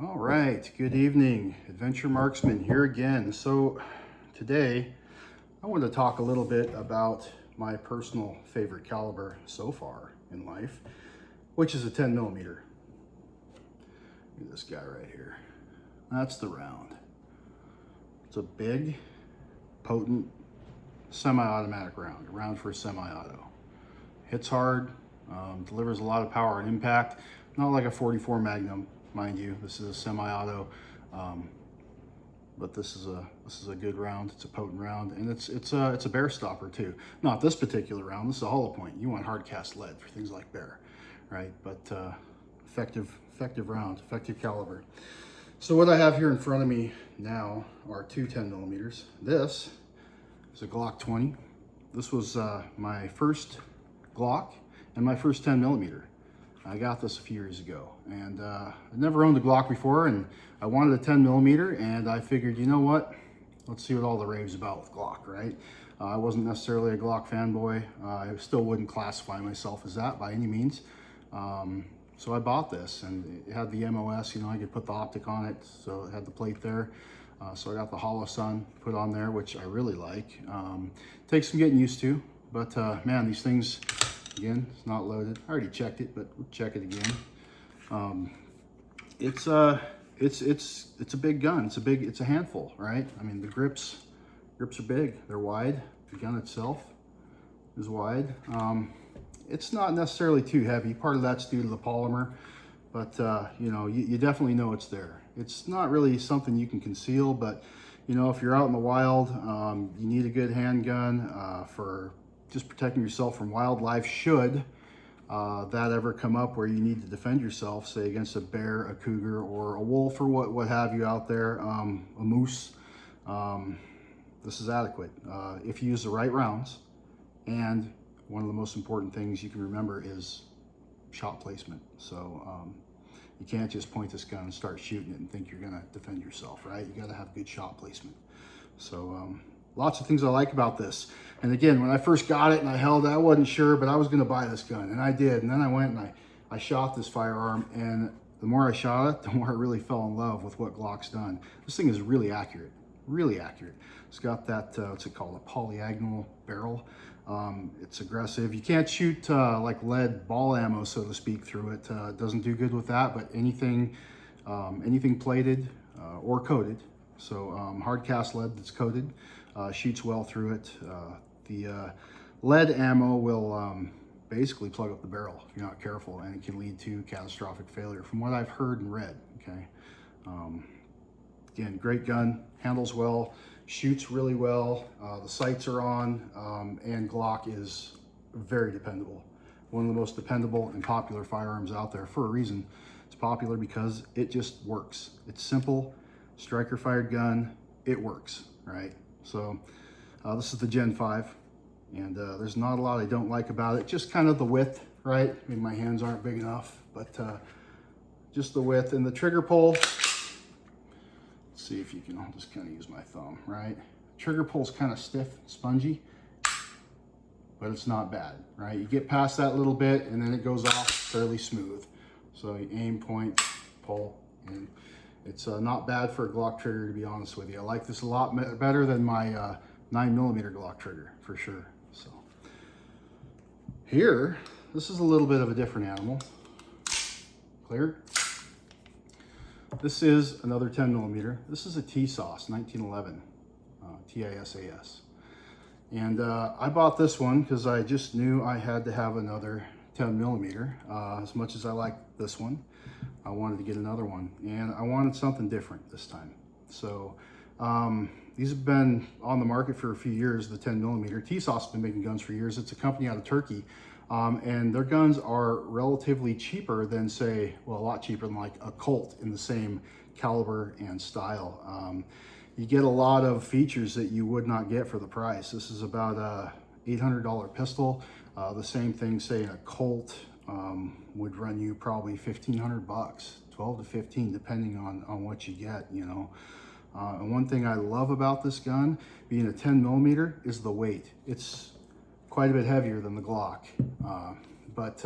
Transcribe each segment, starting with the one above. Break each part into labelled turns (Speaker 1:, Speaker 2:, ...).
Speaker 1: All right, good evening, Adventure Marksman here again. So today I want to talk a little bit about my personal favorite caliber so far in life, which is a 10 millimeter. Look at this guy right here. That's the round. It's a big, potent, semi-automatic round, a round for a semi-auto. Hits hard, delivers a lot of power and impact, not like a 44 Magnum. Mind you, this is a semi-auto, but this is a good round. It's a potent round, and it's a bear stopper too. Not this particular round. This is a hollow point. You want hard cast lead for things like bear, right? But effective round, effective caliber. So what I have here in front of me now are two 10 millimeters. This is a Glock 20. This was my first Glock and my first 10 millimeter. I got this a few years ago, and I'd never owned a Glock before, and I wanted a 10 millimeter, and I figured, you know what, let's see what all the rave's about with Glock, right? I wasn't necessarily a Glock fanboy. I still wouldn't classify myself as that by any means. So I bought this, and it had the MOS, you know, I could put the optic on it, so it had the plate there. So I got the Hollow Sun put on there, which I really like. Takes some getting used to, but man, these things, again, it's not loaded. I already checked it, but we'll check it again. It's a big gun. It's a handful, right? I mean, the grips are big. They're wide. The gun itself is wide. It's not necessarily too heavy. Part of that's due to the polymer, but you know, you definitely know it's there. It's not really something you can conceal, but you know, if you're out in the wild, you need a good handgun for just protecting yourself from wildlife should that ever come up where you need to defend yourself, say against a bear, a cougar, or a wolf, or what have you out there, a moose. This is adequate if you use the right rounds. And one of the most important things you can remember is shot placement. So you can't just point this gun and start shooting it and think you're gonna defend yourself, right? You gotta have good shot placement. So lots of things I like about this. And again, when I first got it and I held it, I wasn't sure, but I was gonna buy this gun, and I did. And then I went and I shot this firearm, and the more I shot it, the more I really fell in love with what Glock's done. This thing is really accurate, really accurate. It's got that, what's it called, a polyagonal barrel. It's aggressive. You can't shoot like lead ball ammo, so to speak, through it. It doesn't do good with that, but anything plated or coated, so hard cast lead that's coated, shoots well through it. The lead ammo will basically plug up the barrel if you're not careful, and it can lead to catastrophic failure from what I've heard and read, okay? Again, great gun, handles well, shoots really well, the sights are on, and Glock is very dependable. One of the most dependable and popular firearms out there for a reason. It's popular because it just works. It's simple, striker fired gun, it works, right? So this is the Gen 5, and there's not a lot I don't like about it, just kind of the width, right? I mean, my hands aren't big enough, but just the width and the trigger pull. See if you can, I'll just kind of use my thumb, right? Trigger pull's kind of stiff, spongy, but it's not bad, right? You get past that little bit and then it goes off fairly smooth. So you aim, point, pull, and it's not bad for a Glock trigger, to be honest with you. I like this a lot better than my 9mm Glock trigger, for sure. So here, this is a little bit of a different animal. Clear? This is another 10mm. This is a Tisas 1911, Tisas. And I bought this one because I just knew I had to have another 10mm. As much as I like this one, I wanted to get another one. And I wanted something different this time. So these have been on the market for a few years, the 10mm. Tisas has been making guns for years. It's a company out of Turkey. And their guns are relatively cheaper than, say, well, a lot cheaper than like a Colt in the same caliber and style. You get a lot of features that you would not get for the price. This is about a $800 pistol. The same thing, say, in a Colt would run you probably 1,500 bucks, 12 to 15, depending on what you get, you know. And one thing I love about this gun, being a 10mm, is the weight. It's quite a bit heavier than the Glock, but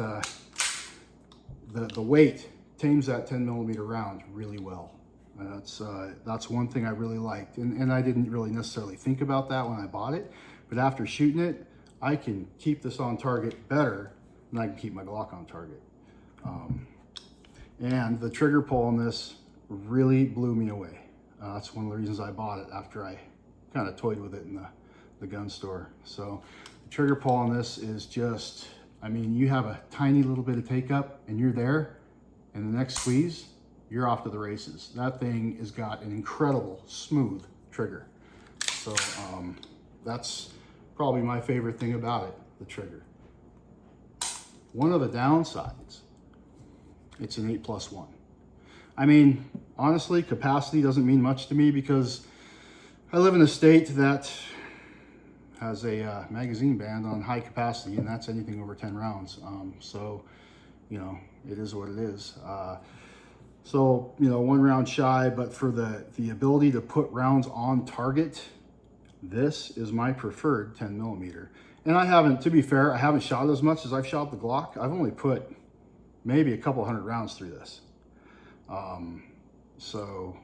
Speaker 1: the weight tames that 10 millimeter round really well. That's one thing I really liked. And I didn't really necessarily think about that when I bought it, but after shooting it, I can keep this on target better than I can keep my Glock on target. And the trigger pull on this really blew me away. That's one of the reasons I bought it after I kind of toyed with it in the gun store. So the trigger pull on this is just, I mean, you have a tiny little bit of take up and you're there, and the next squeeze, you're off to the races. That thing has got an incredible smooth trigger. So that's probably my favorite thing about it, the trigger. One of the downsides, it's an 8+1. I mean, honestly, capacity doesn't mean much to me because I live in a state that has a magazine ban on high capacity, and that's anything over 10 rounds. So, you know, it is what it is. So, you know, 1 round shy, but for the ability to put rounds on target, this is my preferred 10 millimeter. And I haven't, to be fair, I haven't shot as much as I've shot the Glock. I've only put maybe a couple hundred rounds through this. So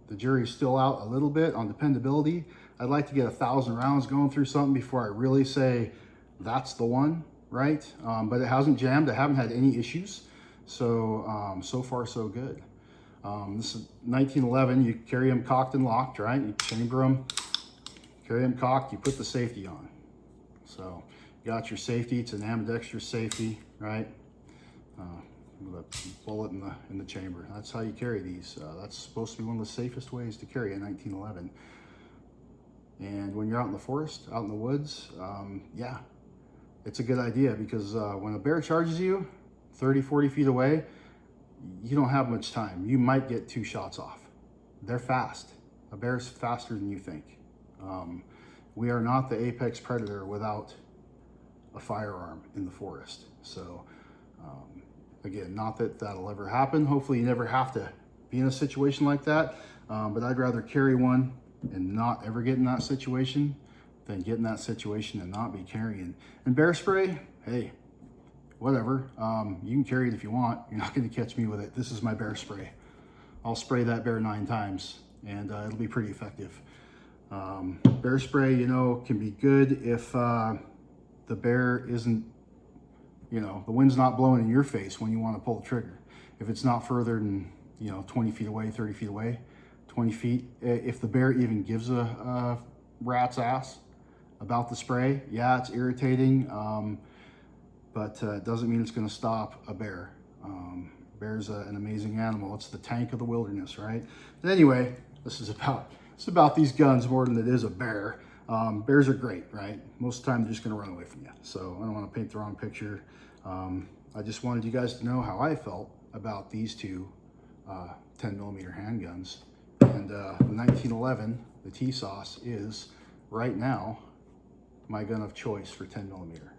Speaker 1: the jury's still out a little bit on dependability. I'd like to get 1,000 rounds going through something before I really say that's the one, right? But it hasn't jammed. I haven't had any issues. So, so far so good. This is 1911. You carry them cocked and locked, right? You chamber them, carry them cocked, you put the safety on. So you got your safety. It's an ambidextrous safety, right? With a bullet in the chamber. That's how you carry these. That's supposed to be one of the safest ways to carry a 1911. And when you're out in the forest, out in the woods, yeah, it's a good idea because when a bear charges you 30, 40 feet away, you don't have much time. You might get 2 shots off. They're fast. A bear's faster than you think. We are not the apex predator without a firearm in the forest. So, again, not that that'll ever happen. Hopefully you never have to be in a situation like that. But I'd rather carry one and not ever get in that situation than get in that situation and not be carrying. And bear spray, hey, whatever. You can carry it if you want. You're not going to catch me with it. This is my bear spray. I'll spray that bear 9 times and it'll be pretty effective. Bear spray, you know, can be good if the bear isn't, you know, the wind's not blowing in your face when you want to pull the trigger. If it's not further than, you know, 20 feet away, 30 feet away, 20 feet, if the bear even gives a rat's ass about the spray, yeah, it's irritating, but it doesn't mean it's going to stop a bear. Bear's an amazing animal. It's the tank of the wilderness, right? But anyway, this is about these guns more than it is a bear. Bears are great, right? Most of the time they're just going to run away from you. So I don't want to paint the wrong picture. I just wanted you guys to know how I felt about these two 10 millimeter handguns. And the 1911, the Tisas, is right now my gun of choice for 10 millimeter.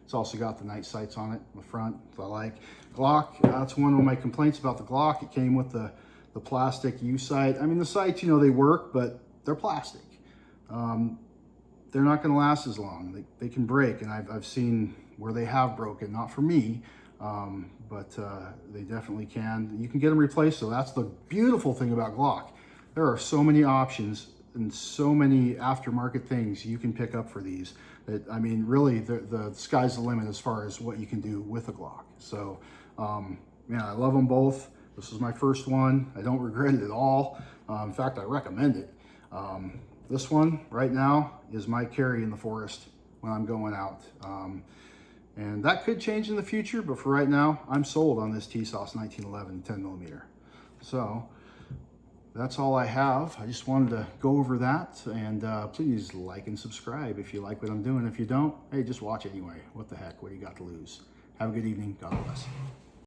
Speaker 1: It's also got the night sights on it in the front, I like. Glock, that's one of my complaints about the Glock. It came with the plastic U sight. I mean, the sights, you know, they work, but they're plastic. They're not going to last as long. They can break, and I've seen where they have broken, not for me, but they definitely can. You can get them replaced, so that's the beautiful thing about Glock. There are so many options and so many aftermarket things you can pick up for these that, I mean, really, the sky's the limit as far as what you can do with a Glock. So, yeah, I love them both. This is my first one. I don't regret it at all. In fact, I recommend it. This one right now is my carry in the forest when I'm going out. And that could change in the future, but for right now, I'm sold on this Tisas 1911 10 millimeter. So that's all I have. I just wanted to go over that, and please like and subscribe if you like what I'm doing. If you don't, hey, just watch anyway. What the heck? What do you got to lose? Have a good evening. God bless.